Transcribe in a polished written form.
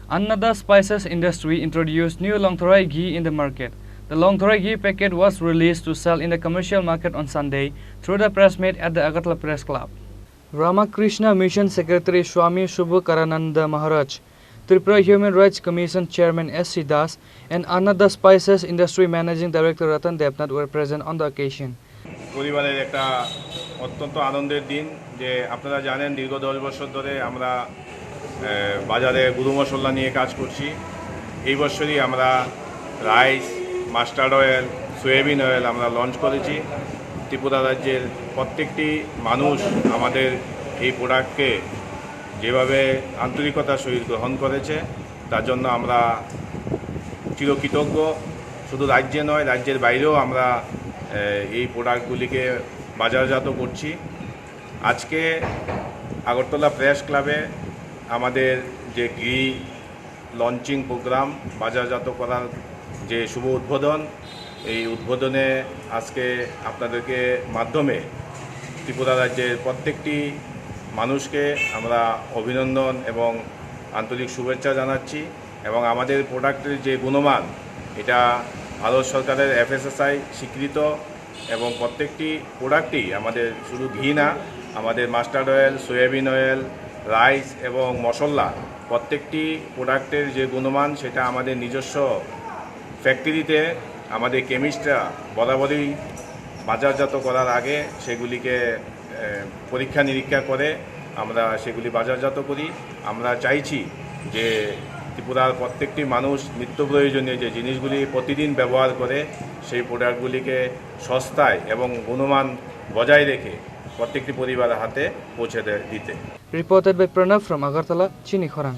Annada Spices Industry introduced new longtarai ghee in the market. The longtarai ghee packet was released to sell in the commercial market on Sunday through the press meet at the Agartala Press Club. Ramakrishna Mission Secretary Swami Subhakarananda Maharaj, Tripura Human Rights Commission Chairman S.C. Das, and Annada Spices Industry Managing Director Ratan Debnath were present on the occasion. পরিবারের একটা অত্যন্ত আনন্দের দিন যে আপনারা জানেন দীর্ঘ 10 বছর ধরে আমরা বাজারে গুঁড়ো মশলা নিয়ে কাজ করছি। এই বছরই আমরা rice, mustard oil, soybean oil আমরা লঞ্চ করেছি। ত্রিপুরা রাজ্যের প্রত্যেকটি মানুষ আমাদের এই প্রোডাক্টকে যেভাবে আন্তরিকতার সহিত গ্রহণ করেছে তার জন্য আমরা চিরকৃতজ্ঞ। শুধু রাজ্যে নয়, রাজ্যের বাইরেও আমরা এই প্রোডাক্টগুলিকে বাজারজাত করছি। আজকে আগরতলা প্রেস ক্লাবে আমাদের যে ঘি লঞ্চিং প্রোগ্রাম, বাজারজাত করার যে শুভ উদ্বোধন, এই উদ্বোধনে আজকে আপনাদেরকে মাধ্যমে ত্রিপুরা রাজ্যের প্রত্যেকটি মানুষকে আমরা অভিনন্দন এবং আন্তরিক শুভেচ্ছা জানাচ্ছি। এবং আমাদের প্রোডাক্টের যে গুণমান, এটা ভারত সরকারের FSSI স্বীকৃত এবং প্রত্যেকটি প্রোডাক্টই আমাদের শুধু ঘি না, আমাদের mustard oil, soybean oil, rice এবং মশলা প্রত্যেকটি প্রোডাক্টের যে গুণমান সেটা আমাদের নিজস্ব ফ্যাক্টরিতে আমাদের কেমিস্টরা বরাবরই বাজারজাত করার আগে সেগুলিকে পরীক্ষা নিরীক্ষা করে আমরা সেগুলি বাজারজাত করি। আমরা চাইছি যে ত্রিপুরার প্রত্যেকটি মানুষ নিত্য প্রয়োজনীয় যে জিনিসগুলি প্রতিদিন ব্যবহার করে সেই প্রোডাক্টগুলিকে সস্তায় এবং গুণমান বজায় রেখে প্রত্যেকটি পরিবারের হাতে পৌঁছে দিতে। Reported by Pranav from Agartala, Chini, Khorang.